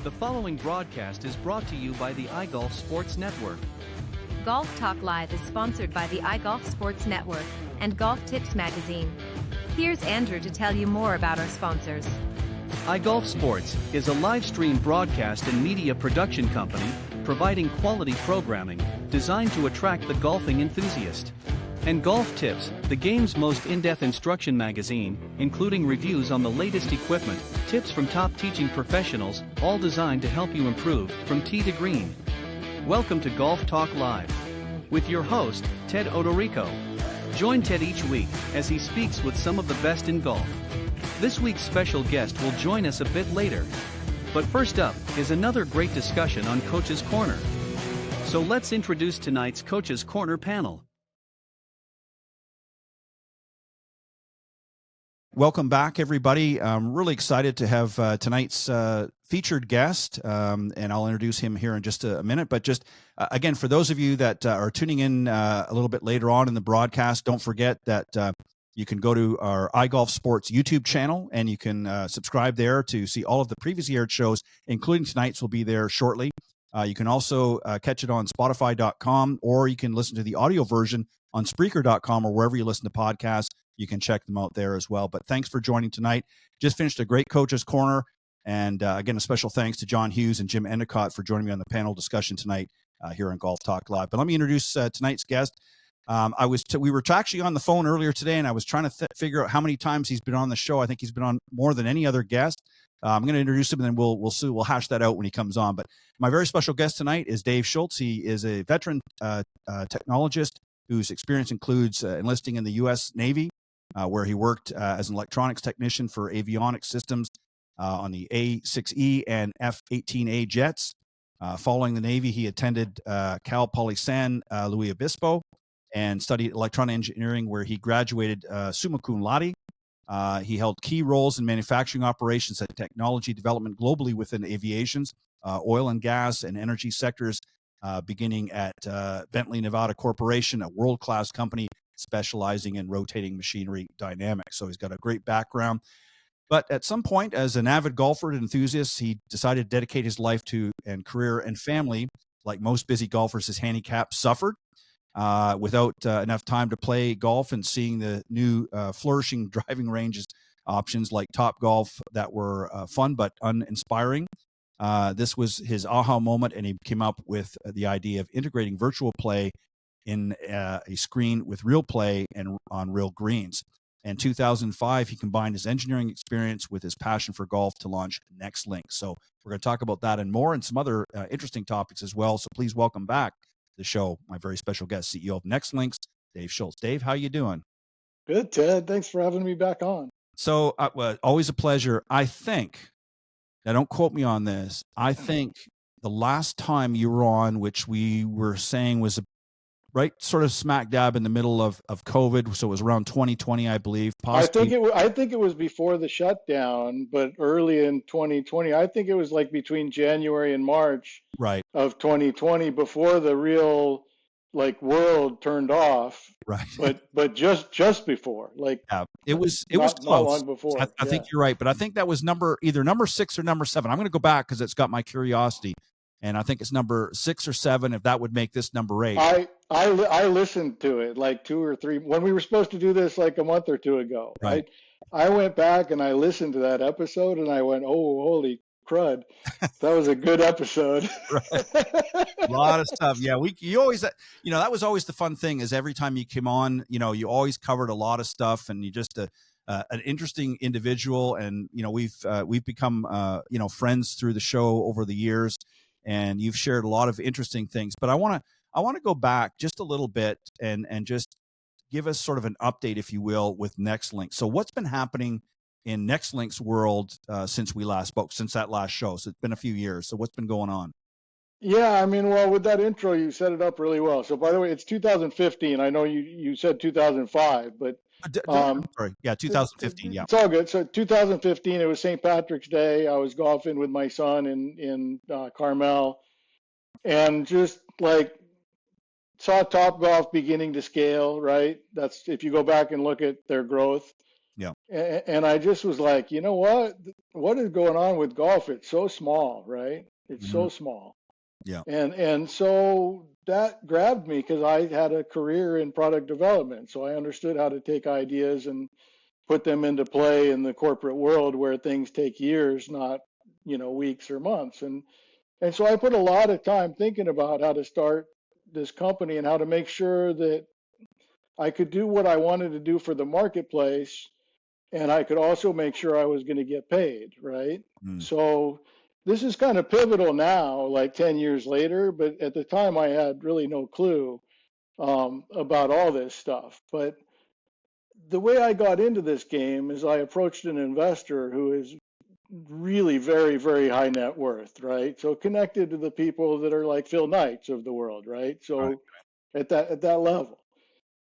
The following broadcast is brought to you by the iGolf Sports Network. Golf Talk Live is sponsored by the iGolf Sports Network and Golf Tips Magazine. Here's Andrew to tell you more about our sponsors. iGolf Sports is a live stream broadcast and media production company providing quality programming designed to attract the golfing enthusiast. And Golf Tips, the game's most in-depth instruction magazine, including reviews on the latest equipment, tips from top teaching professionals, all designed to help you improve from tee to green. Welcome to Golf Talk Live with your host, Ted Odorico. Join Ted each week as he speaks with some of the best in golf. This week's special guest will join us a bit later. But first up is another great discussion on Coach's Corner. So let's introduce tonight's Coach's Corner panel. Welcome back, everybody. I'm really excited to have tonight's featured guest, and I'll introduce him here in just a minute. But just, again, for those of you that are tuning in a little bit later on in the broadcast, don't forget that you can go to our iGolf Sports YouTube channel, and you can subscribe there to see all of the previously aired shows, including tonight's will be there shortly. You can also catch it on Spotify.com, or you can listen to the audio version on Spreaker.com or wherever you listen to podcasts. You can check them out there as well. But thanks for joining tonight. Just finished a great Coach's Corner. And again, a special thanks to John Hughes and Jim Endicott for joining me on the panel discussion tonight here on Golf Talk Live. But let me introduce tonight's guest. We were actually on the phone earlier today, and I was trying to figure out how many times he's been on the show. I think he's been on more than any other guest. I'm going to introduce him, and then we'll hash that out when he comes on. But my very special guest tonight is Dave Shultz. He is a veteran technologist whose experience includes enlisting in the U.S. Navy, where he worked as an electronics technician for avionics systems on the A-6E and F-18A jets. Following the Navy, he attended Cal Poly San Luis Obispo and studied electronic engineering, where he graduated summa cum laude. He held key roles in manufacturing operations and technology development globally within aviation's oil and gas and energy sectors, beginning at Bentley Nevada Corporation, a world-class company specializing in rotating machinery dynamics. So he's got a great background. But at some point, as an avid golfer and enthusiast, he decided to dedicate his life to and career and family. Like most busy golfers, his handicap suffered without enough time to play golf, and seeing the new flourishing driving ranges options like Top Golf that were fun but uninspiring. This was his aha moment, and he came up with the idea of integrating virtual play in a screen with real play and on real greens. In 2005, he combined his engineering experience with his passion for golf to launch NextLinks. So we're going to talk about that and more, and some other interesting topics as well. So please welcome back to the show my very special guest, CEO of NextLinks, Dave Shultz. Dave, how you doing? Good, Ted. Thanks for having me back on. So always a pleasure. I think, now don't quote me on this, I think the last time you were on, which we were saying was right sort of smack dab in the middle of COVID, so it was around 2020, I believe. Possibly. I think it was before the shutdown, but early in 2020. I think it was like between January and March of 2020, before the real world turned off. Right. But just before, it was not close. Long before. I think you're right, but I think that was either number 6 or number 7. I'm going to go back because it's got my curiosity. And I think it's number 6 or 7, if that would make this number 8. I listened to it like 2 or 3 when we were supposed to do this like a month or 2 ago. Right. I went back and I listened to that episode, and I went, "Oh, holy crud, that was a good episode." A lot of stuff. Yeah, you always, that was always the fun thing, is every time you came on, you always covered a lot of stuff, and you just an interesting individual, and we've become friends through the show over the years. And you've shared a lot of interesting things, but I want to go back just a little bit and just give us sort of an update, if you will, with NextLinks. So what's been happening in NextLinks world since we last spoke, since that last show? So it's been a few years. So what's been going on? Yeah, I mean, well, with that intro, you set it up really well. So by the way, it's 2015. I know you said 2005, but sorry, yeah, 2015. Yeah, it's all good. So 2015, it was St. Patrick's Day. I was golfing with my son in Carmel, and just saw Top Golf beginning to scale. Right, that's if you go back and look at their growth. Yeah. And I just was like, you know what is going on with golf? It's so small, right? It's Mm-hmm. so small. Yeah. And so that grabbed me because I had a career in product development. So I understood how to take ideas and put them into play in the corporate world where things take years, not, weeks or months. And so I put a lot of time thinking about how to start this company and how to make sure that I could do what I wanted to do for the marketplace, and I could also make sure I was going to get paid, right? Mm. So this is kind of pivotal now, like 10 years later, but at the time I had really no clue about all this stuff. But the way I got into this game is I approached an investor who is really very, very high net worth, right? So connected to the people that are like Phil Knights of the world, right? Right. So at that level.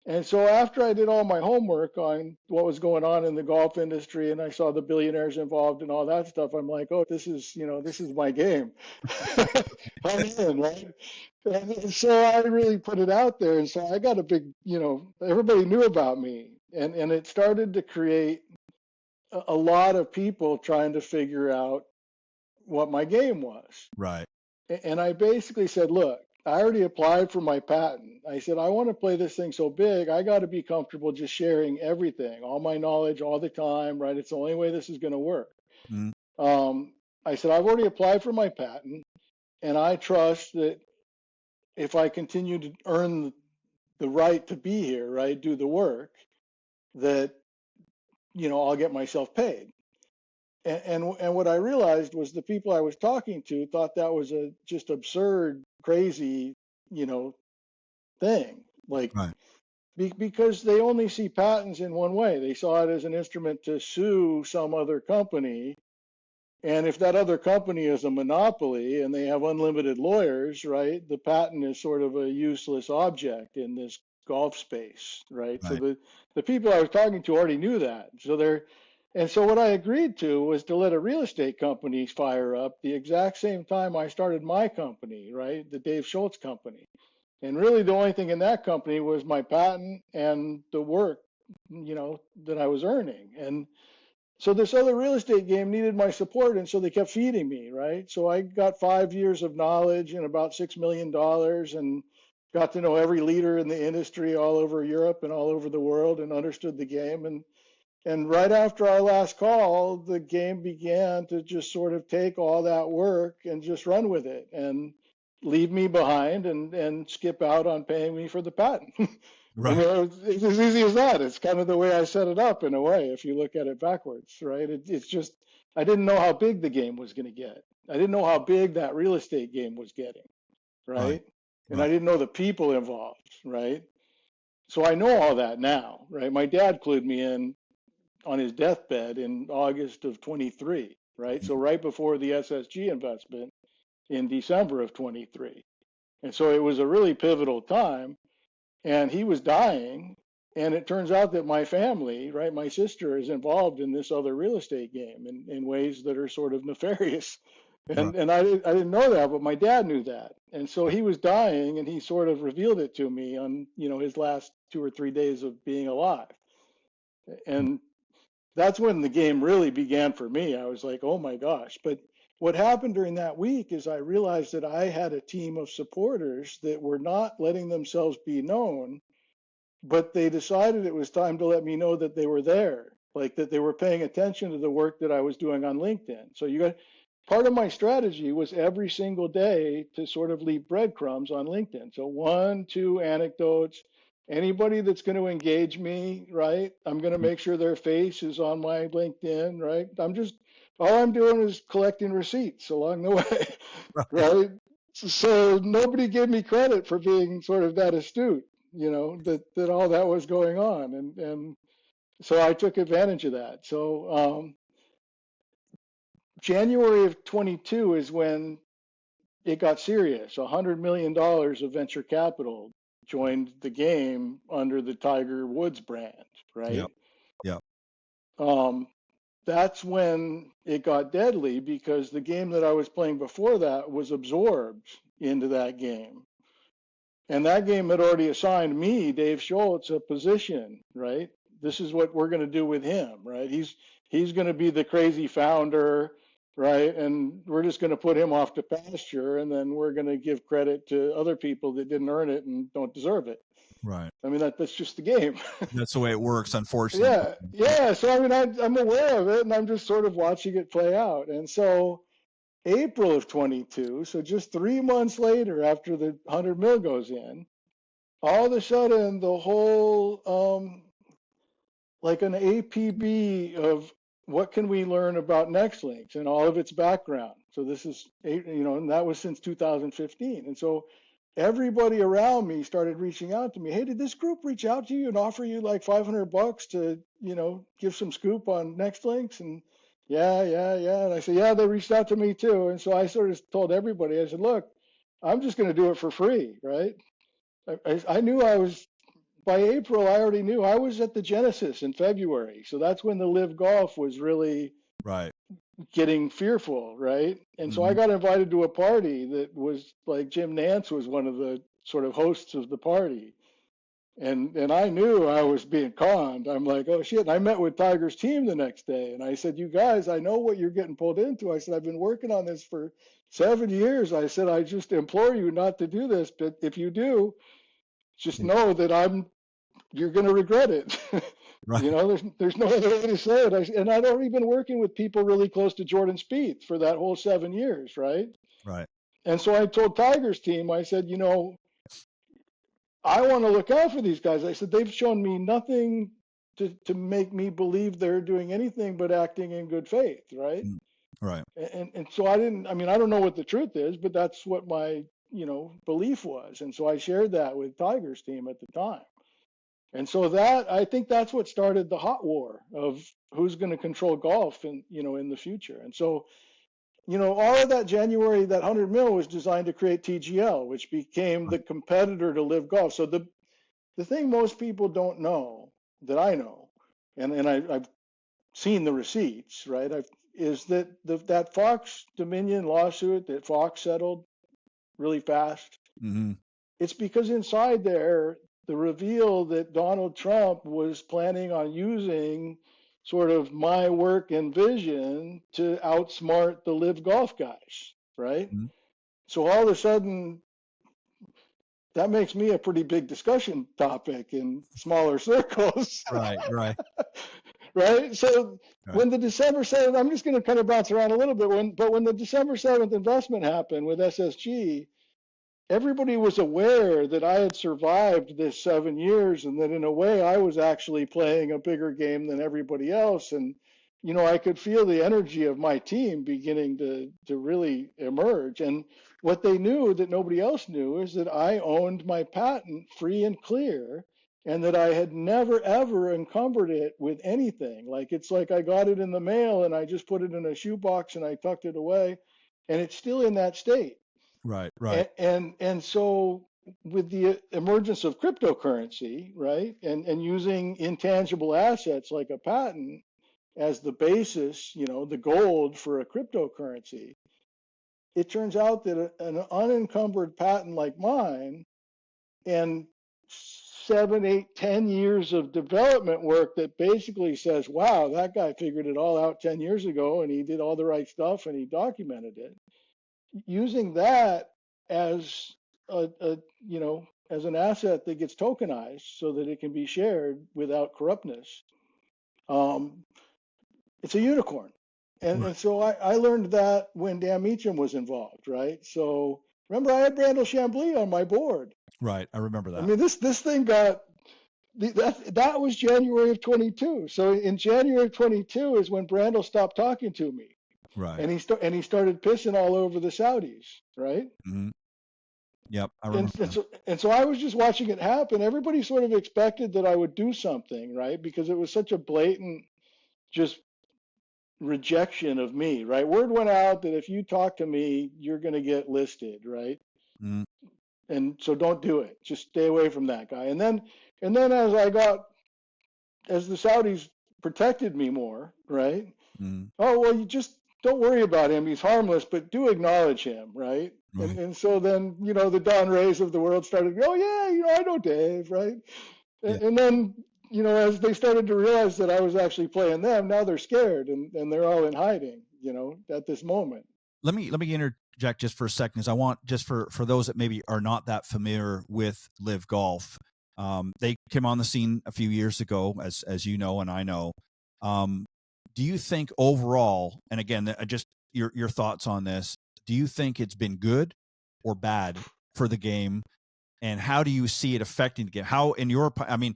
And so after I did all my homework on what was going on in the golf industry and I saw the billionaires involved and all that stuff, I'm like, oh, this is my game. I'm in, right? And so I really put it out there. And so I got a big, everybody knew about me. And it started to create a lot of people trying to figure out what my game was. Right. And I basically said, look, I already applied for my patent. I said, I want to play this thing so big, I got to be comfortable just sharing everything, all my knowledge all the time, right? It's the only way this is going to work. Mm. I said, I've already applied for my patent, and I trust that if I continue to earn the right to be here, right, do the work, that, I'll get myself paid. And what I realized was the people I was talking to thought that was a just absurd, crazy, thing. Like, Right. because they only see patents in one way. They saw it as an instrument to sue some other company. And if that other company is a monopoly and they have unlimited lawyers, right, the patent is sort of a useless object in this golf space, right? So Right. the people I was talking to already knew that. And so what I agreed to was to let a real estate company fire up the exact same time I started my company, right? The Dave Shultz company. And really the only thing in that company was my patent and the work, that I was earning. And so this other real estate game needed my support, and so they kept feeding me, right? So I got 5 years of knowledge and about $6 million and got to know every leader in the industry all over Europe and all over the world and understood the game. And right after our last call, the game began to just sort of take all that work and just run with it and leave me behind and skip out on paying me for the patent. Right. It's as easy as that. It's kind of the way I set it up in a way, if you look at it backwards, right? It's just, I didn't know how big the game was going to get. I didn't know how big that real estate game was getting, right? And I didn't know the people involved, right? So I know all that now, right? My dad clued me in on his deathbed in August of 23, right? So right before the SSG investment in December of 23. And so it was a really pivotal time. And he was dying. And it turns out that my family, right, my sister is involved in this other real estate game in ways that are sort of nefarious. And I didn't know that, but my dad knew that. And so he was dying and he sort of revealed it to me on, his last 2 or 3 days of being alive. And that's when the game really began for me. I was like, oh my gosh. But what happened during that week is I realized that I had a team of supporters that were not letting themselves be known, but they decided it was time to let me know that they were there, like that they were paying attention to the work that I was doing on LinkedIn. So part of my strategy was every single day to sort of leave breadcrumbs on LinkedIn. So 1, 2 anecdotes. Anybody that's going to engage me, right? I'm going to make sure their face is on my LinkedIn, right? All I'm doing is collecting receipts along the way, right? So nobody gave me credit for being sort of that astute, that all that was going on. And so I took advantage of that. So January of 22 is when it got serious. $100 million of venture capital joined the game under the Tiger Woods brand, right? Yep. That's when it got deadly because the game that I was playing before that was absorbed into that game. And that game had already assigned me, Dave Shultz, a position, right? this is what we're going to do with him, right? He's going to be the crazy founder, right? And we're just going to put him off to pasture, and then we're going to give credit to other people that didn't earn it and don't deserve it. Right. I mean, that's just the game. That's the way it works, unfortunately. Yeah. So, I mean, I'm aware of it, and I'm just sort of watching it play out. And so April of 22, so just 3 months later after the 100 mil goes in, all of a sudden the whole, like an APB of what can we learn about NextLinks and all of its background. So this is, and that was since 2015. And so everybody around me started reaching out to me. Hey, did this group reach out to you and offer you like $500 to, give some scoop on NextLinks? And yeah. And I said, yeah, they reached out to me too. And so I sort of told everybody, I said, look, I'm just going to do it for free, right? I knew by April, I already knew I was at the Genesis in February. So that's when the Live Golf was really getting fearful, right? And so I got invited to a party that was like Jim Nantz was one of the sort of hosts of the party. And I knew I was being conned. I'm like, oh shit. And I met with Tiger's team the next day. And I said, you guys, I know what you're getting pulled into. I said, I've been working on this for 7 years. I said, I just implore you not to do this. But if you do, just know that you're going to regret it. Right. There's no other way to say it. And I'd already been working with people really close to Jordan Spieth for that whole 7 years, right? Right. And so I told Tiger's team, I said, I want to look out for these guys. I said, they've shown me nothing to make me believe they're doing anything but acting in good faith, right? Right. And so I don't know what the truth is, but that's what my, belief was. And so I shared that with Tiger's team at the time. And so I think that's what started the hot war of who's going to control golf in the future. And so, all of that January, that 100 mil was designed to create TGL, which became the competitor to Live Golf. So the thing most people don't know that I know, and I've seen the receipts, right, is that that Fox Dominion lawsuit that Fox settled really fast. Mm-hmm. It's because inside there, the reveal that Donald Trump was planning on using sort of my work and vision to outsmart the Live Golf guys, right? Mm-hmm. So all of a sudden, that makes me a pretty big discussion topic in smaller circles. Right. Right? So when the December 7th, I'm just going to kind of bounce around a little bit, but when the December 7th investment happened with SSG, everybody was aware that I had survived this 7 years and that in a way I was actually playing a bigger game than everybody else. And, I could feel the energy of my team beginning to really emerge. And what they knew that nobody else knew is that I owned my patent free and clear and that I had never, ever encumbered it with anything. Like, it's like I got it in the mail and I just put it in a shoebox and I tucked it away and it's still in that state. Right. And so with the emergence of cryptocurrency, right, and using intangible assets like a patent as the basis, the gold for a cryptocurrency, it turns out that an unencumbered patent like mine and 7, 8, 10 years of development work that basically says, wow, that guy figured it all out 10 years ago and he did all the right stuff and he documented it. Using that as as an asset that gets tokenized so that it can be shared without corruptness, it's a unicorn. And so I learned that when Dan Meacham was involved, right? So remember, I had Brandel Chambly on my board. Right, I remember that. I mean, this thing that was January of 22. So in January of 22 is when Brandel stopped talking to me. Right. And he started pissing all over the Saudis, right? Mm-hmm. Yep, I remember. And so I was just watching it happen. Everybody sort of expected that I would do something, right? Because it was such a blatant just rejection of me, right? Word went out that if you talk to me, you're going to get listed, right? Mm-hmm. And so don't do it. Just stay away from that guy. And then as the Saudis protected me more, right? Mm-hmm. Oh, well, you just don't worry about him. He's harmless, but do acknowledge him, right? And so then, the Don Rays of the world started, oh, yeah, I know Dave, right? And then as they started to realize that I was actually playing them, now they're scared and they're all in hiding, at this moment. Let me interject just for a second, because I want, just for those that maybe are not that familiar with Live Golf, they came on the scene a few years ago, as you know and I know. Do you think overall, and again, just your thoughts on this, do you think it's been good or bad for the game, and how do you see it affecting the game? How, in your, I mean,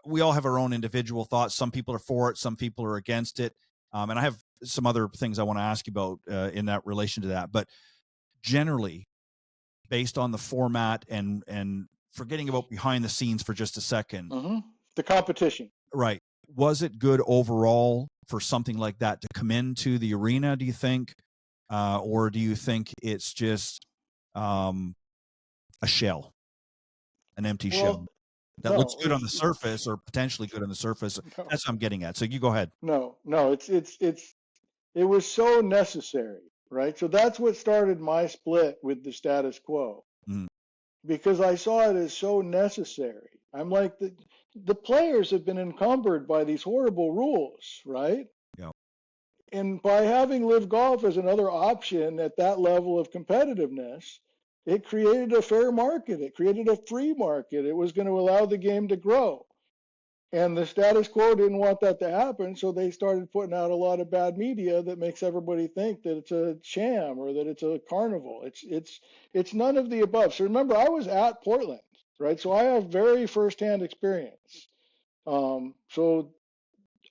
we all have our own individual thoughts. Some people are for it, some people are against it. And I have some other things I want to ask you about in that relation to that. But generally, based on the format and forgetting about behind the scenes for just a second, the competition, right? Was it good overall for something like that to come into the arena, do you think? Or do you think it's just a shell, an empty shell? That looks good on the surface, or potentially good on the surface. No. That's what I'm getting at. So you go ahead. No, it was so necessary, right? So that's what started my split with the status quo, because I saw it as so necessary. I'm like, the players have been encumbered by these horrible rules, right? Yeah. And by having Live Golf as another option at that level of competitiveness, it created a fair market. It created a free market. It was going to allow the game to grow. And the status quo didn't want that to happen, so they started putting out a lot of bad media that makes everybody think that it's a sham or that it's a carnival. It's none of the above. So remember, I was at Portland, right? So I have very firsthand experience. So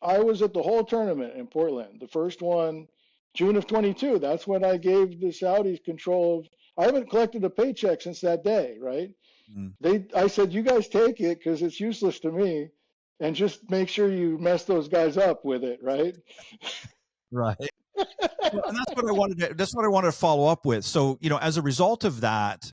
I was at the whole tournament in Portland. The first one, June of 22. That's when I gave the Saudis control of. I haven't collected a paycheck since that day, right? I said, you guys take it because it's useless to me, and just make sure you mess those guys up with it, right? Right. Well, and that's what I wanted to follow up with. So, as a result of that,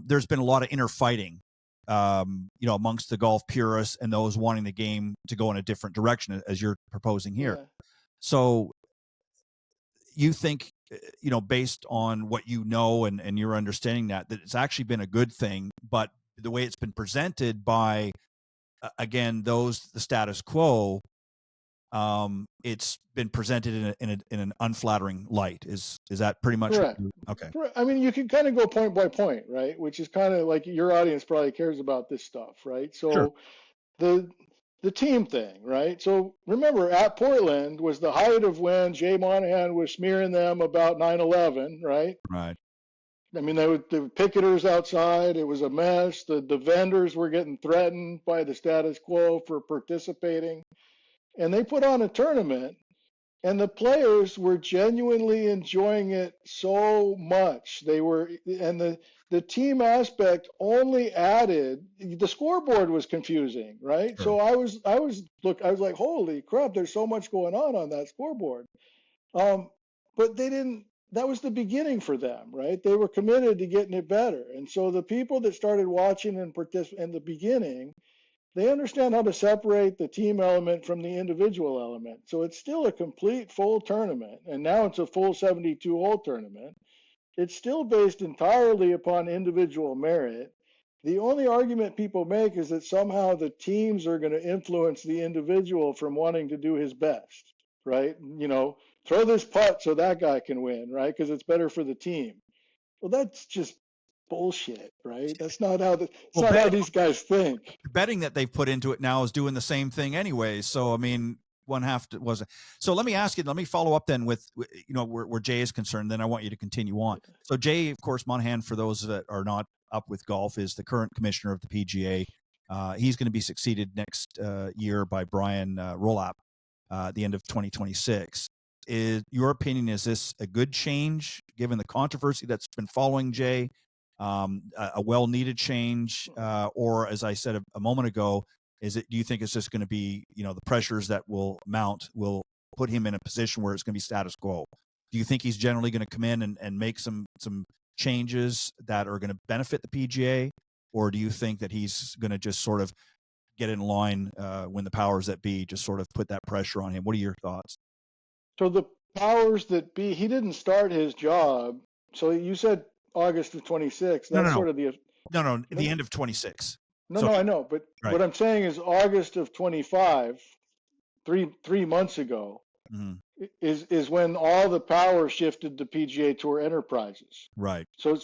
there's been a lot of inner fighting, amongst the golf purists and those wanting the game to go in a different direction, as you're proposing here. Yeah. So you think, based on what and your understanding that it's actually been a good thing, but the way it's been presented by, again, the status quo, it's been presented in an unflattering light. Is that pretty much correct? Okay. I mean, you can kind of go point by point, right? Which is kind of like your audience probably cares about this stuff, right? So sure. The team thing, right? So remember, at Portland was the height of when Jay Monahan was smearing them about 9/11, right? Right. I mean, the picketers outside, it was a mess. The vendors were getting threatened by the status quo for participating. And they put on a tournament, and the players were genuinely enjoying it so much. And the team aspect only added, the scoreboard was confusing, right? Sure. So I was like, holy crap, there's so much going on that scoreboard. But they didn't, that was the beginning for them, right? They were committed to getting it better. And so the people that started watching and participating in the beginning, they understand how to separate the team element from the individual element. So it's still a complete full tournament, and now it's a full 72-hole tournament. It's still based entirely upon individual merit. The only argument people make is that somehow the teams are going to influence the individual from wanting to do his best, right? Throw this putt so that guy can win, right? Because it's better for the team. Well, that's just bullshit, right? That's not how how these guys think. The betting that they've put into it now is doing the same thing anyway. So I mean, one half wasn't. So let me follow up then with where Jay is concerned. Then I want you to continue on. So Jay, of course, Monahan, for those that are not up with golf, is the current commissioner of the PGA. He's going to be succeeded next year by Brian Rolap at the end of 2026. Is your opinion, is this a good change given the controversy that's been following Jay? A well-needed change, or as I said a moment ago, do you think it's just going to be, the pressures that will mount will put him in a position where it's going to be status quo? Do you think he's generally going to come in and make some changes that are going to benefit the PGA, or do you think that he's going to just sort of get in line when the powers that be just sort of put that pressure on him? What are your thoughts? So the powers that be, he didn't start his job. So you said August of 26. That's sort of the the end of 26. No, I know, but right. what I'm saying is August of 25, three months ago, mm-hmm. is when all the power shifted to PGA Tour Enterprises. Right. So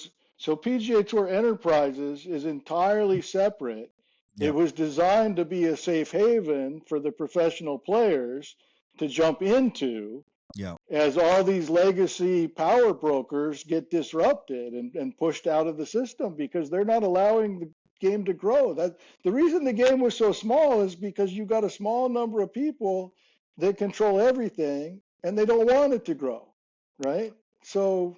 PGA Tour Enterprises is entirely separate. Yep. It was designed to be a safe haven for the professional players to jump into, yeah, as all these legacy power brokers get disrupted and pushed out of the system because they're not allowing the game to grow. That the reason the game was so small is because you got a small number of people that control everything and they don't want it to grow, right? So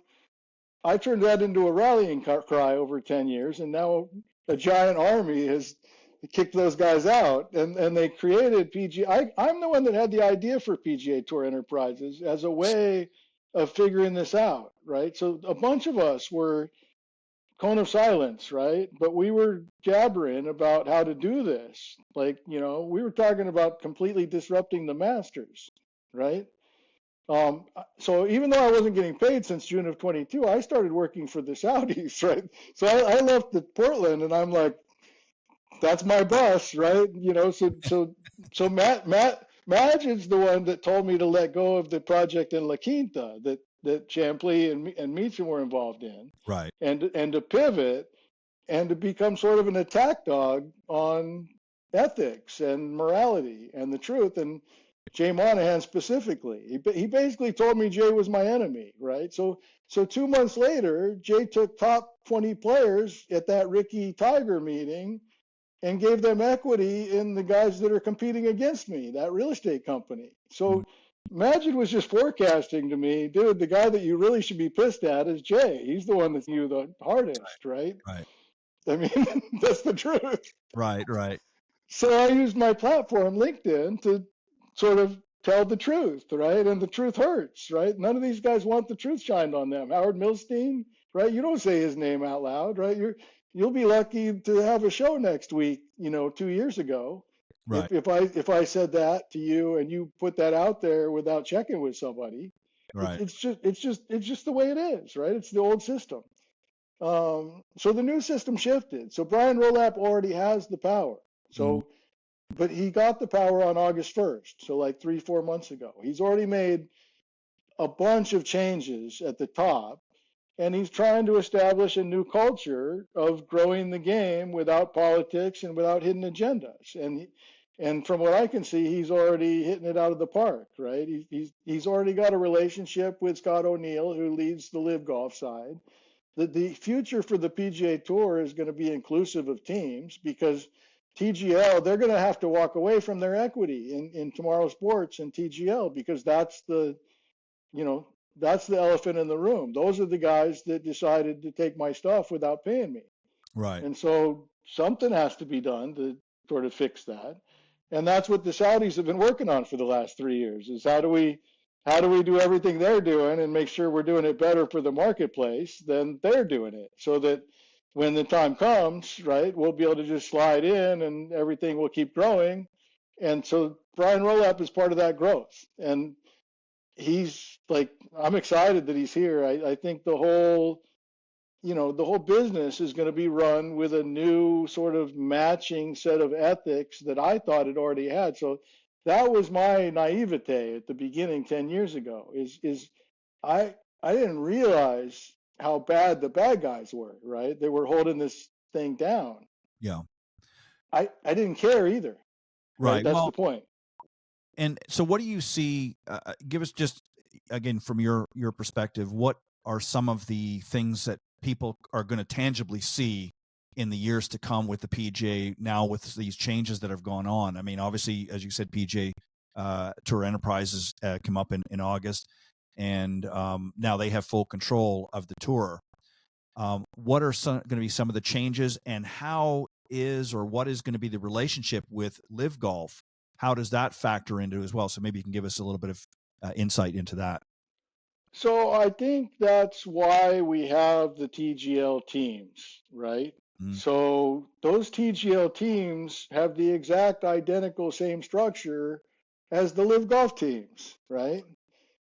I turned that into a rallying cry over 10 years, and now a giant army has kicked those guys out, and they created PGA. I'm the one that had the idea for PGA Tour Enterprises as a way of figuring this out, right? So a bunch of us were cone of silence, right? But we were jabbering about how to do this. Like, we were talking about completely disrupting the Masters, right? So even though I wasn't getting paid since June of 22, I started working for the Saudis, right? So I left Portland, and I'm like, that's my boss, right? So Magic's the one that told me to let go of the project in La Quinta that Champley and Meacham were involved in, right, and to pivot and to become sort of an attack dog on ethics and morality and the truth. And Jay Monahan specifically, he basically told me Jay was my enemy, right? So 2 months later, Jay took top 20 players at that Ricky Tiger meeting and gave them equity in the guys that are competing against me, that real estate company. So Magid was just forecasting to me, dude, the guy that you really should be pissed at is Jay. He's the one that's you the hardest, right? Right. I mean, that's the truth. Right. So I used my platform, LinkedIn, to sort of tell the truth, right? And the truth hurts, right? None of these guys want the truth shined on them. Howard Milstein, right? You don't say his name out loud, right? You'll be lucky to have a show next week, 2 years ago. Right. If I said that to you and you put that out there without checking with somebody, right. It's just the way it is, right? It's the old system. So the new system shifted. So Brian Rolap already has the power. So, but he got the power on August 1st. So like 3-4 months ago, he's already made a bunch of changes at the top, and he's trying to establish a new culture of growing the game without politics and without hidden agendas. And from what I can see, he's already hitting it out of the park, right? He's already got a relationship with Scott O'Neill, who leads the Live Golf side. The future for the PGA Tour is going to be inclusive of teams, because TGL, they're going to have to walk away from their equity in Tomorrow Sports and TGL, because that's the elephant in the room. Those are the guys that decided to take my stuff without paying me. Right. And so something has to be done to sort of fix that. And that's what the Saudis have been working on for the last 3 years, is how do we do everything they're doing and make sure we're doing it better for the marketplace than they're doing it, so that when the time comes, right, we'll be able to just slide in and everything will keep growing. And so Brian Rolap is part of that growth. And he's like, I'm excited that he's here. I think the whole business is going to be run with a new sort of matching set of ethics that I thought it already had. So that was my naivete at the beginning 10 years ago, is I didn't realize how bad the bad guys were, right? They were holding this thing down. Yeah. I didn't care either. Right. That's the point. And so what do you see, give us just, again, from your perspective, what are some of the things that people are going to tangibly see in the years to come with the PGA now, with these changes that have gone on? I mean, obviously, as you said, PGA Tour Enterprises come up in August, and now they have full control of the tour. What are going to be some of the changes, and what is going to be the relationship with Live Golf? How does that factor into it as well? So maybe you can give us a little bit of insight into that. So I think that's why we have the TGL teams, right? So those TGL teams have the exact identical same structure as the Live Golf teams, right?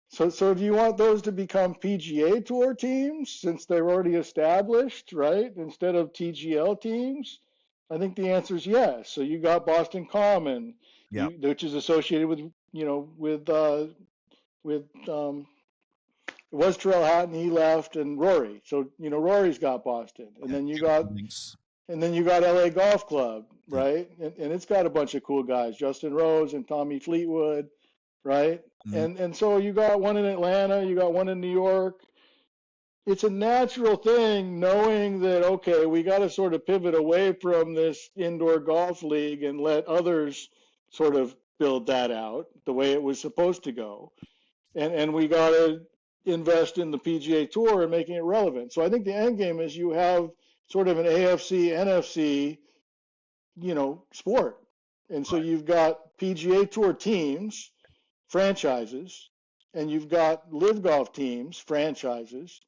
So do you want those to become PGA Tour teams since they're already established, right? Instead of TGL teams? I think the answer is yes. So you got Boston Common, which is associated with, it was Terrell Hatton, he left, and Rory. So, Rory's got Boston. And then you got LA Golf Club, right? And it's got a bunch of cool guys, Justin Rose and Tommy Fleetwood, right? And so you got one in Atlanta, you got one in New York. It's a natural thing knowing that, okay, we got to sort of pivot away from this indoor golf league and let others sort of build that out the way it was supposed to go. And we got to invest in the PGA Tour and making it relevant. So I think the end game is you have sort of an AFC, NFC, sport. And so you've got PGA Tour teams, franchises, and you've got live golf teams, franchises.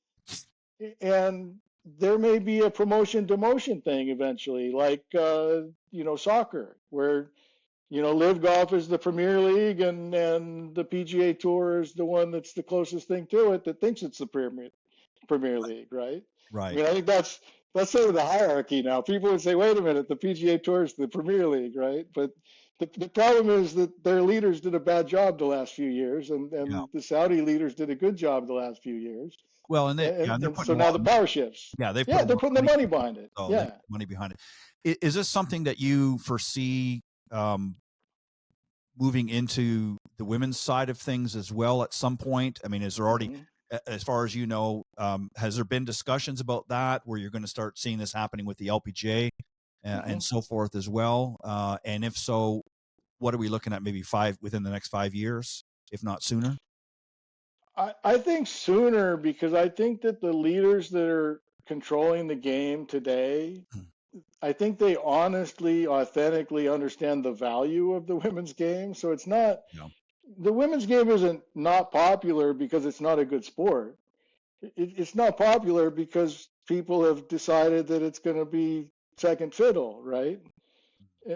And there may be a promotion demotion thing eventually, like, soccer, where, live golf is the Premier League and the PGA Tour is the one that's the closest thing to it that thinks it's the Premier League, right? Right. I mean, I think that's sort of the hierarchy now. People would say, wait a minute, the PGA Tour is the Premier League, right? But the problem is that their leaders did a bad job the last few years, and the Saudi leaders did a good job the last few years. Well, and so now the power shifts. They're putting the money behind it. Money behind it. Is this something that you foresee moving into the women's side of things as well at some point? I mean, is there already, as far as you know, has there been discussions about that where you're going to start seeing this happening with the LPGA and so forth as well? And if so, what are we looking at? Maybe within the next 5 years, if not sooner? I think sooner, because I think that the leaders that are controlling the game today, I think they honestly, authentically understand the value of the women's game. So it's not, the women's game isn't not popular because it's not a good sport. It's not popular because people have decided that it's going to be second fiddle, right?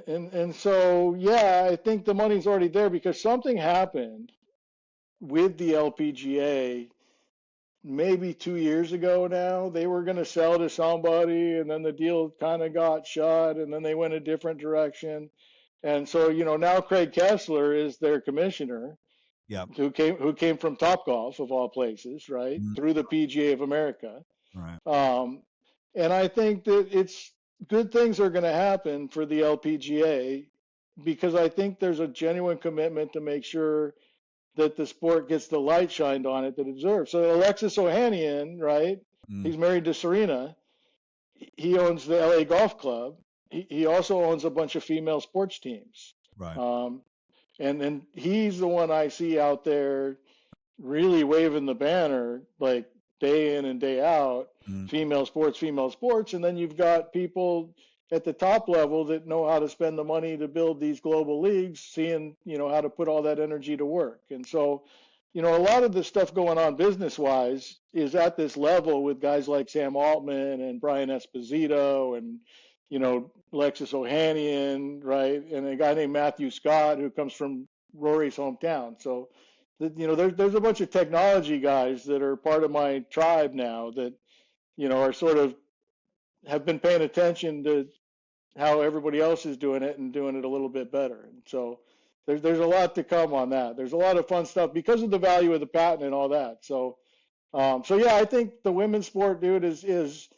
And so, I think the money's already there because something happened with the LPGA maybe 2 years ago now. They were going to sell to somebody, and then the deal kind of got shut, and then they went a different direction. And so, now Craig Kessler is their commissioner, who came from Topgolf, of all places, right, through the PGA of America. Right. And I think that it's good things are going to happen for the LPGA because I think there's a genuine commitment to make sure that the sport gets the light shined on it that it deserves. So Alexis Ohanian, right? He's married to Serena. He owns the LA Golf Club. He also owns a bunch of female sports teams. Right. And he's the one I see out there really waving the banner, like day in and day out, female sports. And then you've got people at the top level that know how to spend the money to build these global leagues, seeing, how to put all that energy to work. And so, a lot of the stuff going on business-wise is at this level with guys like Sam Altman and Brian Esposito and, Alexis Ohanian, right? And a guy named Matthew Scott who comes from Rory's hometown. So, there's a bunch of technology guys that are part of my tribe now that, are sort of have been paying attention to how everybody else is doing it and doing it a little bit better. And so there's a lot to come on that. There's a lot of fun stuff because of the value of the patent and all that. So I think the women's sport, dude, is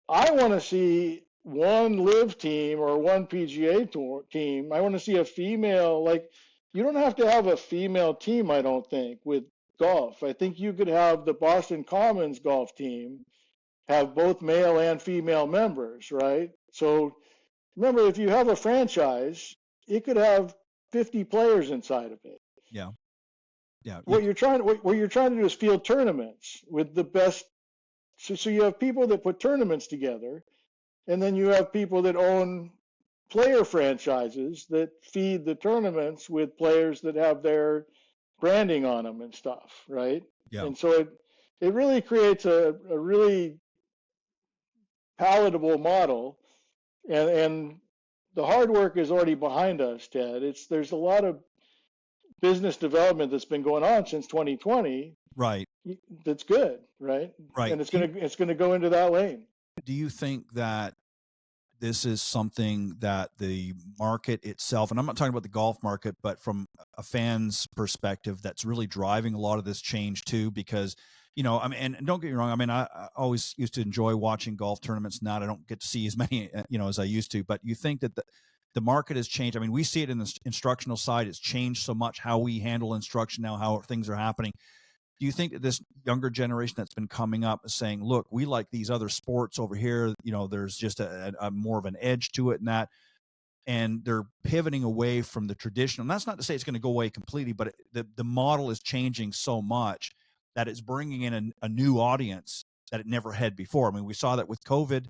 I want to see one live team or one PGA Tour team. I want to see a female, like, you don't have to have a female team, I don't think, with golf. I think you could have the Boston Commons golf team have both male and female members, right? So remember, if you have a franchise, it could have 50 players inside of it. Yeah. What you're trying to do is field tournaments with the best. So you have people that put tournaments together, and then you have people that own player franchises that feed the tournaments with players that have their branding on them and stuff, right? Yeah. And so it really creates a really palatable model, and the hard work is already behind us, Ted. There's a lot of business development that's been going on since 2020. Right. That's good, right? Right. And it's gonna go into that lane. Do you think that this is something that the market itself, and I'm not talking about the golf market, but from a fan's perspective, that's really driving a lot of this change too, because, I mean, and don't get me wrong. I mean, I always used to enjoy watching golf tournaments. Now I don't get to see as many, as I used to, but you think that the market has changed. I mean, we see it in the instructional side. It's changed so much how we handle instruction now, how things are happening. Do you think that this younger generation that's been coming up is saying, look, we like these other sports over here, there's just a more of an edge to it, and they're pivoting away from the traditional? And that's not to say it's going to go away completely, but the model is changing so much that it's bringing in a new audience that it never had before. I mean, we saw that with COVID.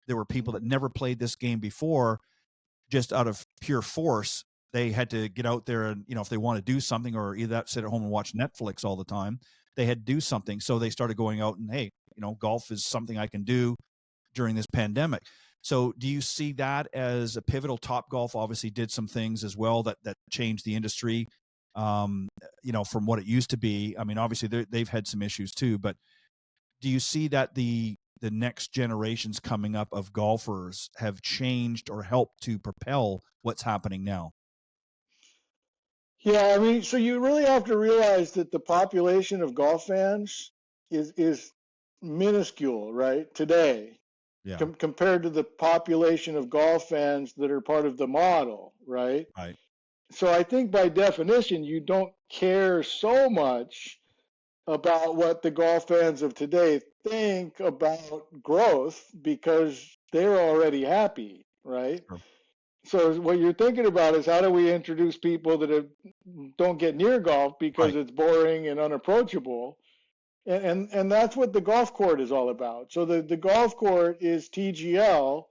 There were people that never played this game before, just out of pure force. They had to get out there and, if they want to do something, or either sit at home and watch Netflix all the time, they had to do something. So they started going out and, hey, golf is something I can do during this pandemic. So do you see that as a pivotal? Topgolf obviously did some things as well that changed the industry, from what it used to be. I mean, obviously they've had some issues too, but do you see that the next generations coming up of golfers have changed or helped to propel what's happening now? Yeah, I mean, so you really have to realize that the population of golf fans is minuscule, right, today, Yeah. compared to the population of golf fans that are part of the model, right? Right. So I think by definition, you don't care so much about what the golf fans of today think about growth, because they're already happy, right? Sure. So what you're thinking about is, how do we introduce people that don't get near golf because Right. it's boring and unapproachable? And that's what the golf court is all about. So the golf court is TGL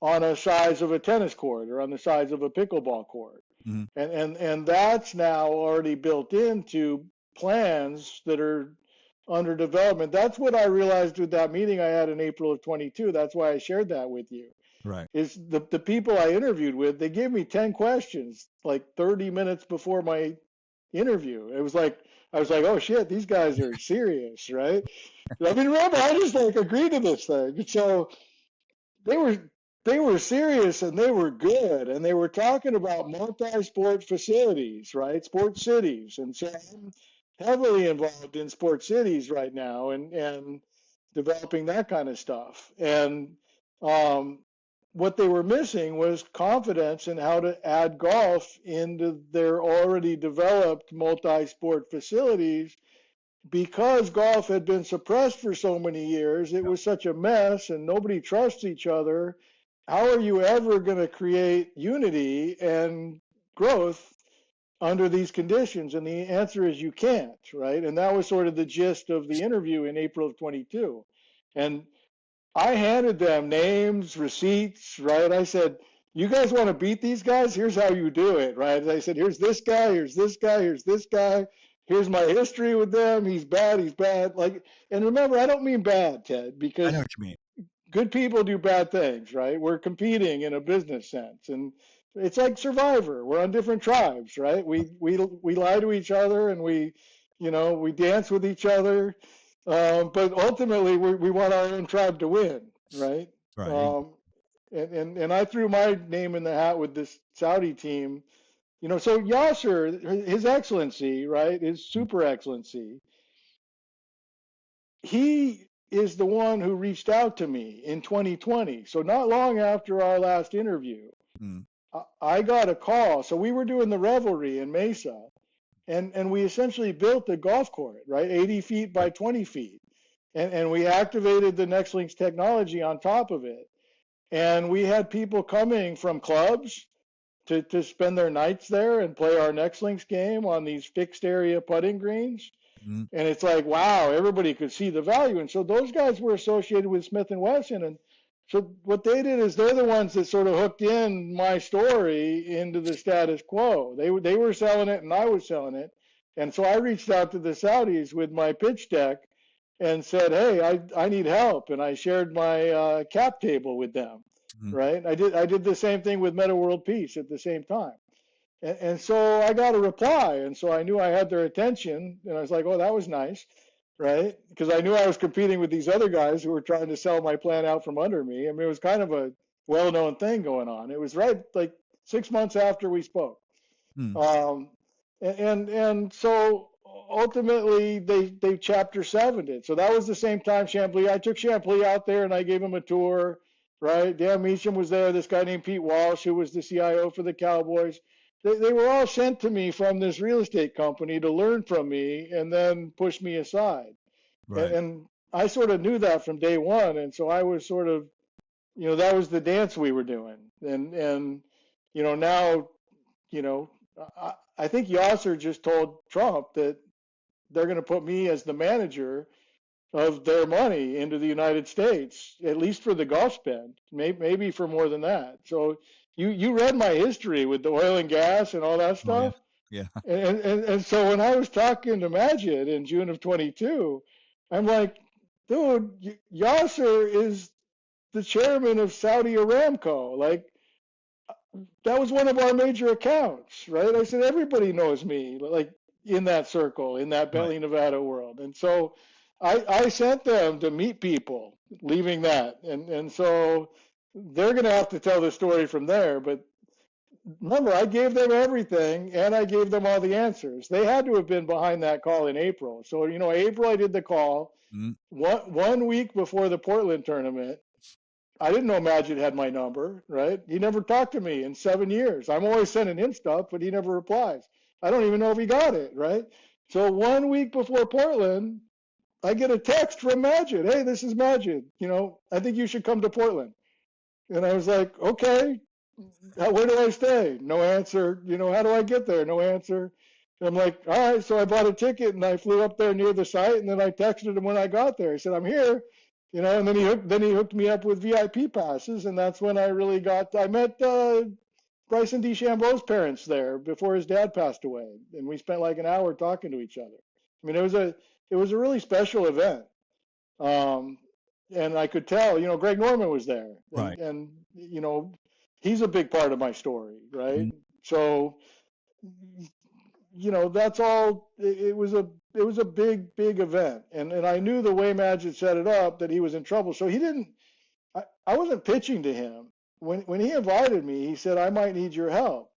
on a size of a tennis court or on the size of a pickleball court. Mm-hmm. And that's now already built into plans that are under development. That's what I realized with that meeting I had in April of 22. That's why I shared that with you. Right. Is the people I interviewed with, they gave me 10 questions like 30 minutes before my interview. It was like, I was like, oh shit, these guys are serious, right? I mean, remember, I just agreed to this thing. So they were serious, and they were good, and they were talking about multi-sport facilities, right? Sports cities. And so I'm heavily involved in sports cities right now, and developing that kind of stuff. And what they were missing was confidence in how to add golf into their already developed multi-sport facilities, because golf had been suppressed for so many years. It was such a mess, and nobody trusts each other. How are you ever going to create unity and growth under these conditions? And the answer is you can't, right? And that was sort of the gist of the interview in April of 22. And I handed them names, receipts, right? I said, you guys want to beat these guys? Here's how you do it, right? I said, here's this guy, here's this guy, here's this guy. Here's my history with them. He's bad, he's bad. Like, and remember, I don't mean bad, Ted, because I know what you mean. Good people do bad things, right? We're competing in a business sense. And it's like Survivor. We're on different tribes, right? We lie to each other, and we dance with each other. But ultimately, we want our own tribe to win, right? Right. And I threw my name in the hat with this Saudi team. So Yasser, His Excellency, right, His Super Excellency, he is the one who reached out to me in 2020. So not long after our last interview, I got a call. So we were doing the Revelry in Mesa, and we essentially built a golf court, right, 80 feet by 20 feet. And we activated the NextLinks technology on top of it. And we had people coming from clubs to spend their nights there and play our NextLinks game on these fixed area putting greens. And it's like, wow, everybody could see the value. And so those guys were associated with Smith & Wesson. And so what they did is, they're the ones that sort of hooked in my story into the status quo. They were selling it, and I was selling it. And so I reached out to the Saudis with my pitch deck and said, hey, I need help. And I shared my cap table with them, right? I did the same thing with Meta World Peace at the same time. And so I got a reply, and so I knew I had their attention, and I was like, oh, that was nice, right? Because I knew I was competing with these other guys who were trying to sell my plan out from under me. I mean, it was kind of a well-known thing going on. It was right like 6 months after we spoke. Hmm. And so ultimately they chapter 7'd it. So that was the same time Chambly. I took Chambly out there and I gave him a tour. Right, Dan Meacham was there. This guy named Pete Walsh, who was the CIO for the Cowboys. They were all sent to me from this real estate company to learn from me and then push me aside. Right. And I sort of knew that from day one. And so I was sort of, that was the dance we were doing. And now, I think Yasser just told Trump that they're going to put me as the manager of their money into the United States, at least for the golf spend, maybe for more than that. So you read my history with the oil and gas and all that stuff. Oh, yeah. And so when I was talking to Majid in June of 22, I'm like, dude, Yasser is the chairman of Saudi Aramco. Like, that was one of our major accounts, right? I said, everybody knows me, like in that circle, in that Bentley, Nevada world. And so I sent them to meet people leaving that. And so they're going to have to tell the story from there. But remember, I gave them everything and I gave them all the answers. They had to have been behind that call in April. So, April, I did the call. One week before the Portland tournament. I didn't know Majid had my number, right? He never talked to me in 7 years. I'm always sending him stuff, but he never replies. I don't even know if he got it, right? So 1 week before Portland, I get a text from Majid. Hey, this is Majid. I think you should come to Portland. And I was like, okay, where do I stay? No answer. How do I get there? No answer. And I'm like, all right. So I bought a ticket and I flew up there near the site. And then I texted him when I got there. I said, I'm here. And then he hooked me up with VIP passes, and that's when I met Bryson DeChambeau's parents there before his dad passed away, and we spent like an hour talking to each other. I mean, it was a really special event, and I could tell, Greg Norman was there, right, and he's a big part of my story, right? So, that's all. It was a big event, and I knew the way Majid set it up that he was in trouble. So he didn't. I wasn't pitching to him when he invited me. He said, I might need your help,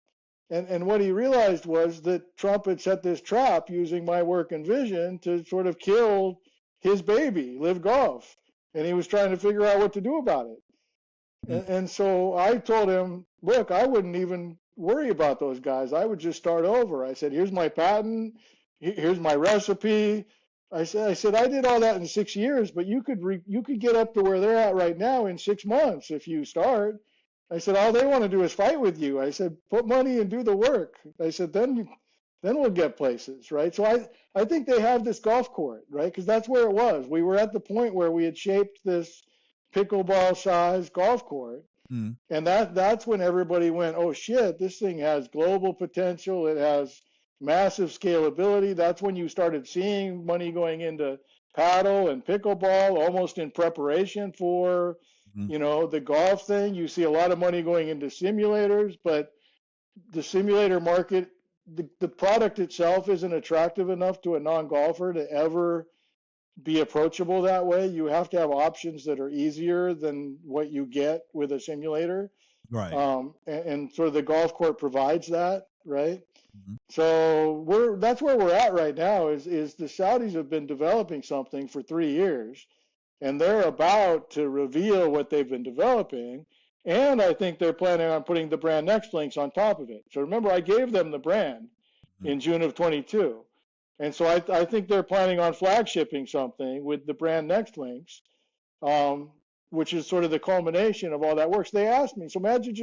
and what he realized was that Trump had set this trap using my work and vision to sort of kill his baby, Live Golf, and he was trying to figure out what to do about it. And so I told him, look, I wouldn't even worry about those guys. I would just start over. I said, here's my patent. Here's my recipe. I said, I did all that in 6 years, but you could get up to where they're at right now in 6 months if you start. I said, all they want to do is fight with you. I said, put money and do the work. I said, then we'll get places, right? So I think they have this golf court, right? Because that's where it was. We were at the point where we had shaped this pickleball-sized golf court. And that's when everybody went, oh shit, this thing has global potential. It has massive scalability. That's when you started seeing money going into paddle and pickleball, almost in preparation for, the golf thing. You see a lot of money going into simulators, but the simulator market, the product itself isn't attractive enough to a non-golfer to ever be approachable that way. You have to have options that are easier than what you get with a simulator. Right. And sort of the golf court provides that, right? So that's where we're at right now is the Saudis have been developing something for 3 years, and they're about to reveal what they've been developing. And I think they're planning on putting the brand NextLinks on top of it. So remember, I gave them the brand in June of 22. And so I think they're planning on flagshipping something with the brand NextLinks, which is sort of the culmination of all that work. So they asked me, so imagine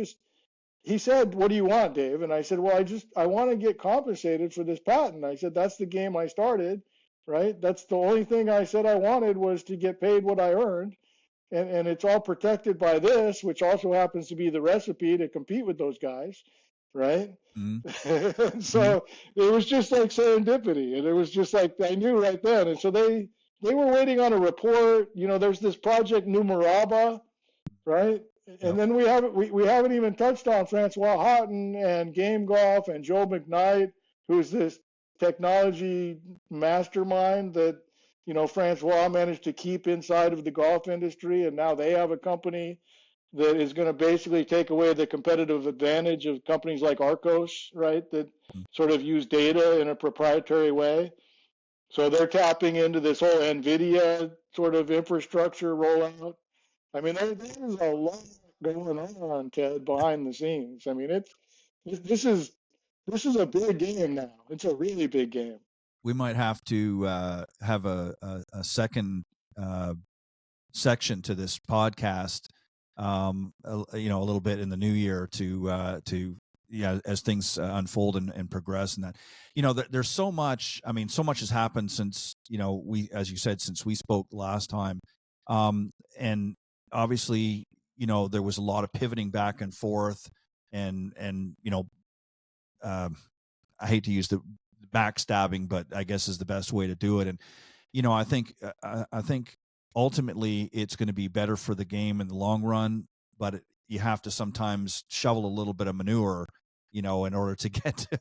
he said, what do you want, Dave? And I said, well, I want to get compensated for this patent. I said, that's the game I started, right? That's the only thing I said I wanted was to get paid what I earned. And it's all protected by this, which also happens to be the recipe to compete with those guys, right? So it was just like serendipity, and it was just like I knew right then. And so they were waiting on a report. There's this project Numeraba, right? And then we haven't even touched on Francois Houghton and Game Golf and Joe McKnight, who's this technology mastermind that Francois managed to keep inside of the golf industry, and now they have a company that is going to basically take away the competitive advantage of companies like Arcos, right, that sort of use data in a proprietary way. So they're tapping into this whole NVIDIA sort of infrastructure rollout. I mean, there's a lot going on, Ted, behind the scenes. I mean, this is a big game now. It's a really big game. We might have to have a second section to this podcast, a little bit in the new year to as things unfold and progress, and that, there's so much. I mean, so much has happened since, we, as you said, since we spoke last time, and obviously, there was a lot of pivoting back and forth, and I hate to use the backstabbing, but I guess is the best way to do it. And I think ultimately it's going to be better for the game in the long run, but you have to sometimes shovel a little bit of manure, in order to get to,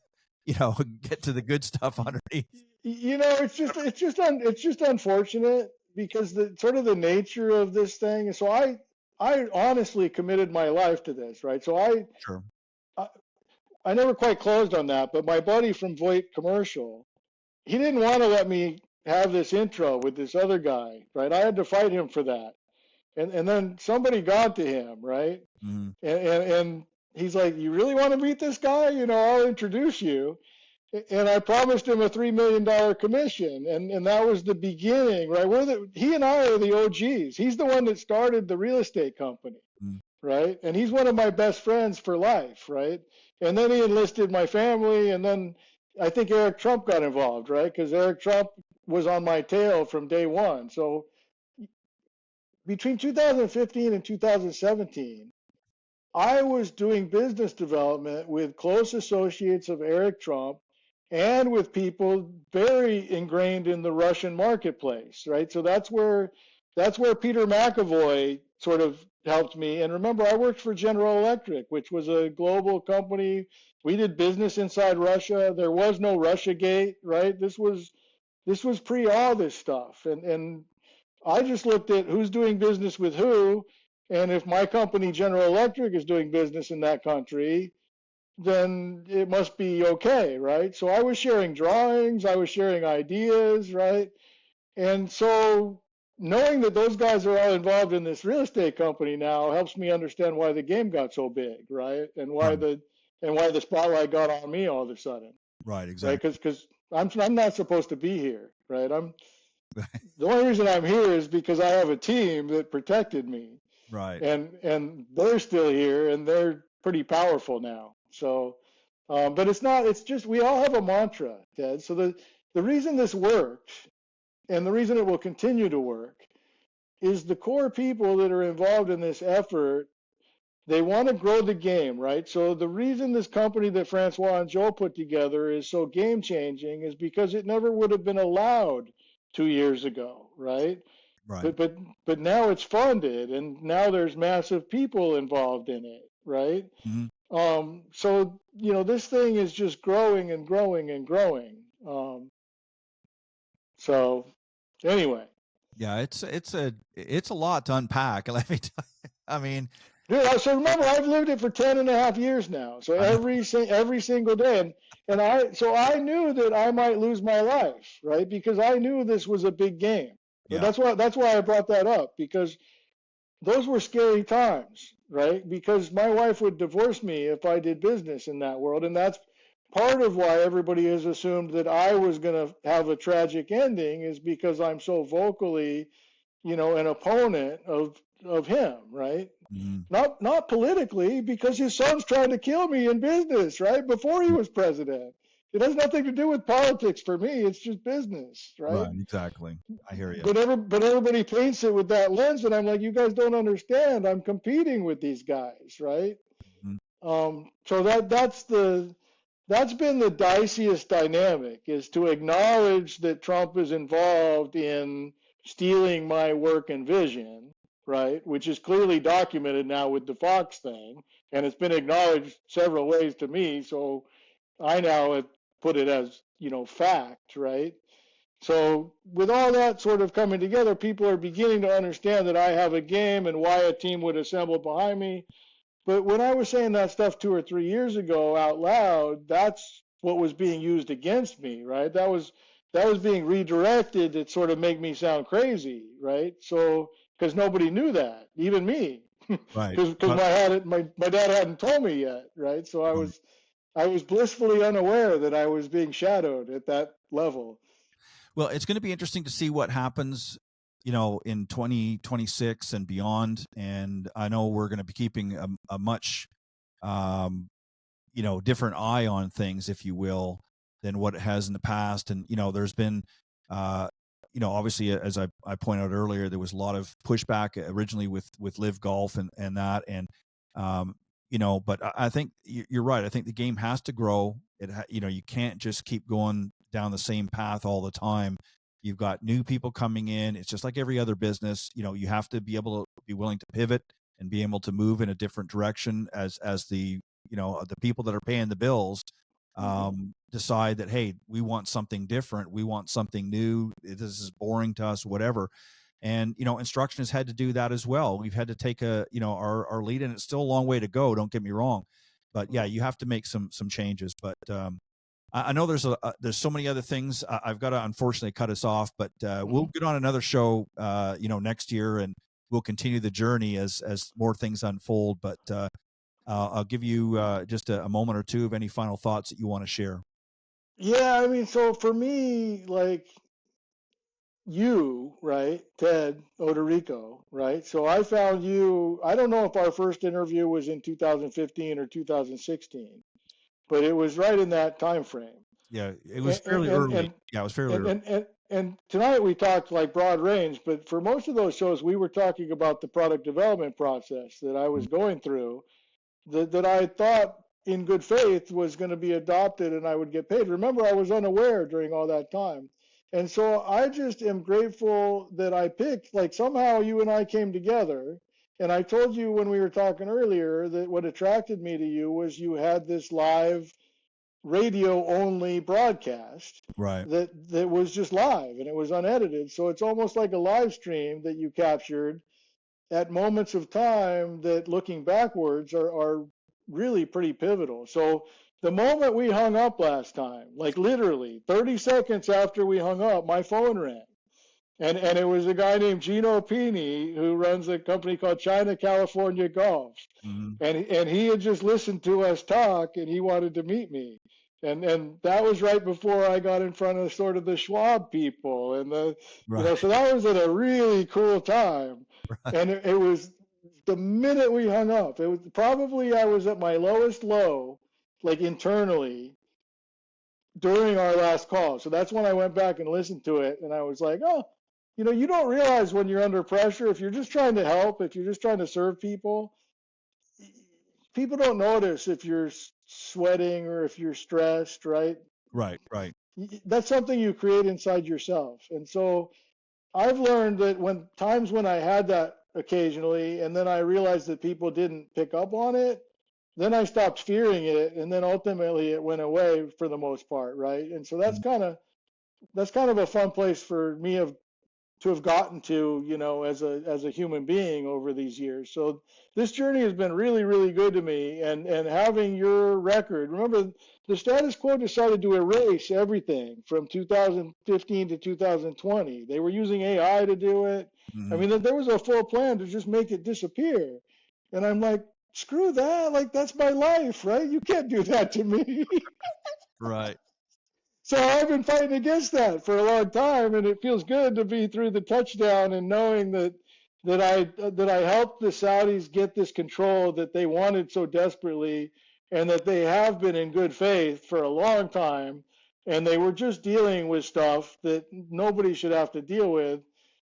get to the good stuff underneath. It's just unfortunate because the sort of the nature of this thing. So I honestly committed my life to this, right? So I never quite closed on that, but my buddy from Voight Commercial, he didn't want to let me have this intro with this other guy, right? I had to fight him for that. And then somebody got to him, right? Mm. And he's like, you really want to meet this guy? I'll introduce you. And I promised him a $3 million commission. And that was the beginning, right? He and I are the OGs. He's the one that started the real estate company, right? And he's one of my best friends for life, right? And then he enlisted my family. And then I think Eric Trump got involved, right? Because Eric Trump was on my tail from day one. So between 2015 and 2017, I was doing business development with close associates of Eric Trump and with people very ingrained in the Russian marketplace, right? So that's where Peter McAvoy sort of helped me. And remember, I worked for General Electric, which was a global company. We did business inside Russia. There was no Russiagate, right? This was pre all this stuff. And I just looked at who's doing business with who, and if my company, General Electric, is doing business in that country, then it must be okay, right? So I was sharing drawings, I was sharing ideas, right? And so knowing that those guys are all involved in this real estate company now helps me understand why the game got so big, right? And why the spotlight got on me all of a sudden. Right, exactly. Right? Because I'm not supposed to be here, right? The only reason I'm here is because I have a team that protected me. Right. And they're still here, and they're pretty powerful now. So, but it's just, we all have a mantra, Ted. So the reason this works and the reason it will continue to work is the core people that are involved in this effort, they want to grow the game, right? So the reason this company that Francois and Joe put together is so game changing is because it never would have been allowed 2 years ago, right? Right. But now it's funded, and now there's massive people involved in it, right? Mm-hmm. So this thing is just growing and growing and growing. So anyway. Yeah, it's a lot to unpack. Let me tell you. I mean, dude, so remember, I've lived it for 10.5 years now. So every single day, and I knew that I might lose my life, right? Because I knew this was a big game. Yeah. That's why I brought that up, because those were scary times, right? Because my wife would divorce me if I did business in that world, and that's part of why everybody has assumed that I was going to have a tragic ending, is because I'm so vocally, an opponent of him, right? Mm. Not politically, because his son's trying to kill me in business, right? Before he was president. It has nothing to do with politics for me. It's just business, right? Right, exactly. I hear you. But everybody paints it with that lens, and I'm like, you guys don't understand. I'm competing with these guys, right? Mm-hmm. So that's been the diciest dynamic, is to acknowledge that Trump is involved in stealing my work and vision, right? Which is clearly documented now with the Fox thing, and it's been acknowledged several ways to me. So I now have put it as, fact, right? So with all that sort of coming together, people are beginning to understand that I have a game and why a team would assemble behind me. But when I was saying that stuff 2 or 3 years ago out loud, that's what was being used against me, right? That was being redirected to sort of make me sound crazy, right? So because nobody knew that, even me, Right. because my dad hadn't told me yet, right? So I was blissfully unaware that I was being shadowed at that level. Well, it's going to be interesting to see what happens, in 2026 and beyond. And I know we're going to be keeping a much, different eye on things, if you will, than what it has in the past. And, there's been, obviously, as I pointed out earlier, there was a lot of pushback originally with Live Golf and that. And, but I think you're right. I think the game has to grow. You can't just keep going down the same path all the time. You've got new people coming in. It's just like every other business. You have to be able to be willing to pivot and be able to move in a different direction as the the people that are paying the bills decide that, hey, we want something different, we want something new, this is boring to us, whatever. And instruction has had to do that as well. We've had to take our lead, and it's still a long way to go, don't get me wrong, but yeah, you have to make some changes. But I know there's so many other things. I've got to unfortunately cut us off, but we'll get on another show, next year, and we'll continue the journey as more things unfold. But I'll give you just a moment or two of any final thoughts that you want to share. Yeah, I mean, so for me, like you, right, Ted Odorico, right? So I found you. I don't know if our first interview was in 2015 or 2016. But it was right in that time frame. Yeah, it was fairly early. Yeah, it was fairly early. And tonight we talked like broad range, but for most of those shows, we were talking about the product development process that I was going through, that I thought in good faith was going to be adopted and I would get paid. Remember, I was unaware during all that time. And so I just am grateful that I picked, like somehow you and I came together. And I told you when we were talking earlier that what attracted me to you was you had this live radio only broadcast, right, that was just live and it was unedited. So it's almost like a live stream that you captured at moments of time that, looking backwards, are really pretty pivotal. So the moment we hung up last time, like literally 30 seconds after we hung up, my phone rang. And it was a guy named Gino Pini who runs a company called China California Golf. Mm-hmm. And he had just listened to us talk and he wanted to meet me. And that was right before I got in front of sort of the Schwab people and so that was at a really cool time. Right. And it was the minute we hung up, it was probably, I was at my lowest low, like internally, during our last call. So that's when I went back and listened to it, and I was like, oh, you don't realize when you're under pressure, if you're just trying to help, if you're just trying to serve people don't notice if you're sweating or if you're stressed, right? Right. That's something you create inside yourself. And so I've learned that when I had that occasionally, and then I realized that people didn't pick up on it, then I stopped fearing it, and then ultimately it went away for the most part, right? And so that's kind of a fun place for me to have gotten to, as a human being over these years. So this journey has been really, really good to me, and having your record. Remember, the status quo decided to erase everything from 2015 to 2020. They were using AI to do it. Mm-hmm. I mean, there was a full plan to just make it disappear. And I'm like, screw that. Like, that's my life, right? You can't do that to me. Right. So I've been fighting against that for a long time, and it feels good to be through the touchdown and knowing that I helped the Saudis get this control that they wanted so desperately, and that they have been in good faith for a long time, and they were just dealing with stuff that nobody should have to deal with,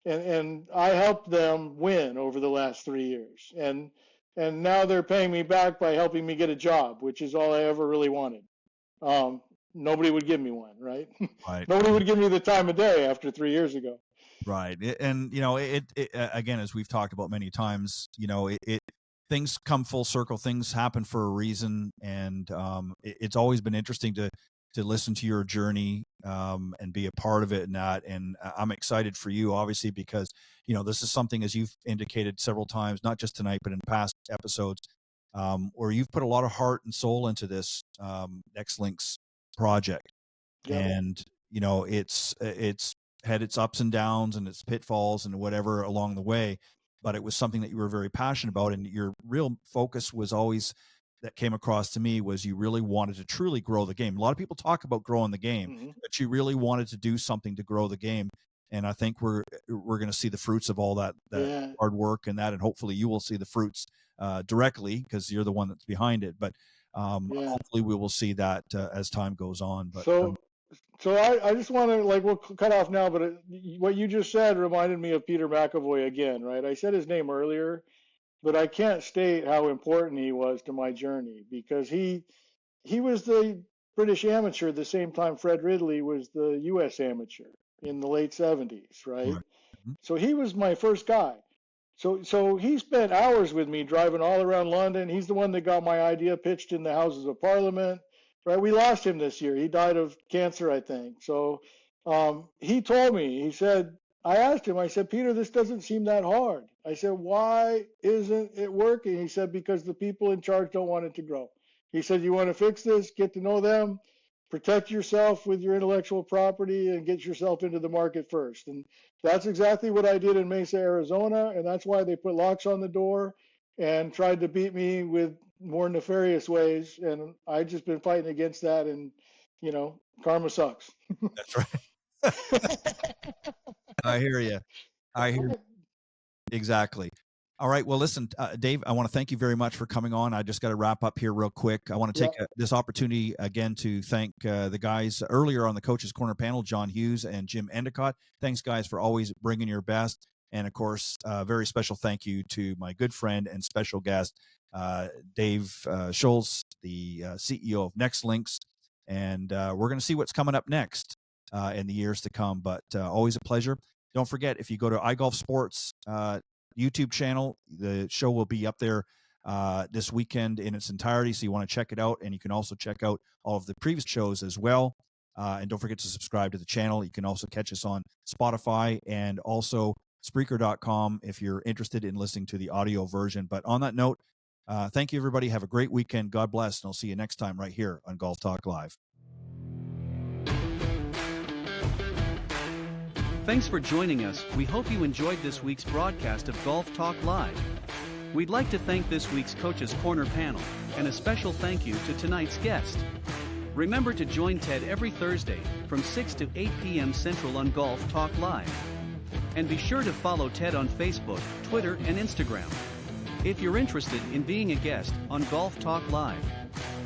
and I helped them win over the last 3 years, and now they're paying me back by helping me get a job, which is all I ever really wanted. Nobody would give me one, right? Right. Nobody would give me the time of day after 3 years ago. Right. And, it again, as we've talked about many times, things come full circle, things happen for a reason. And it's always been interesting to to listen to your journey and be a part of it and that. And I'm excited for you, obviously, because, this is something, as you've indicated several times, not just tonight, but in past episodes, where you've put a lot of heart and soul into this NextLinks project. Yep. And, it's had its ups and downs and its pitfalls and whatever along the way, but it was something that you were very passionate about. And your real focus was always, that came across to me, was you really wanted to truly grow the game. A lot of people talk about growing the game, but you really wanted to do something to grow the game. And I think we're going to see the fruits of all that hard work and that, and hopefully you will see the fruits directly, because you're the one that's behind it. But hopefully we will see that as time goes on. But so I just want to, we'll cut off now, but what you just said reminded me of Peter McAvoy again, right? I said his name earlier, but I can't state how important he was to my journey, because he was the British amateur at the same time Fred Ridley was the U.S. amateur in the late 70s, right? So he was my first guy. So he spent hours with me driving all around London. He's the one that got my idea pitched in the Houses of Parliament, right? We lost him this year. He died of cancer, I think. So he told me, I asked him, I said, Peter, this doesn't seem that hard. I said, why isn't it working? He said, because the people in charge don't want it to grow. He said, you want to fix this, get to know them, protect yourself with your intellectual property, and get yourself into the market first. And that's exactly what I did in Mesa, Arizona. And that's why they put locks on the door and tried to beat me with more nefarious ways. And I've just been fighting against that. And, karma sucks. That's right. I hear you. Exactly. All right. Well, listen, Dave, I want to thank you very much for coming on. I just got to wrap up here real quick. I want to take this opportunity again to thank the guys earlier on the Coaches Corner panel, John Hughes and Jim Endicott. Thanks, guys, for always bringing your best. And, of course, a very special thank you to my good friend and special guest, Dave Shultz, the CEO of NextLinks. And we're going to see what's coming up next in the years to come. But always a pleasure. Don't forget, if you go to iGolf Sports YouTube channel, the show will be up there this weekend in its entirety, so you want to check it out. And you can also check out all of the previous shows as well. And don't forget to subscribe to the channel. You can also catch us on Spotify and also Spreaker.com if you're interested in listening to the audio version. But on that note, thank you, everybody. Have a great weekend. God bless, and I'll see you next time right here on Golf Talk Live. Thanks for joining us. We hope you enjoyed this week's broadcast of Golf Talk Live. We'd like to thank this week's Coaches Corner panel, and a special thank you to tonight's guest. Remember to join Ted every Thursday from 6 to 8 p.m. Central on Golf Talk Live. And be sure to follow Ted on Facebook, Twitter, and Instagram. If you're interested in being a guest on Golf Talk Live,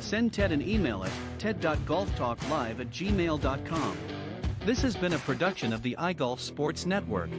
send Ted an email at ted.golftalklive@gmail.com. This has been a production of the iGolf Sports Network.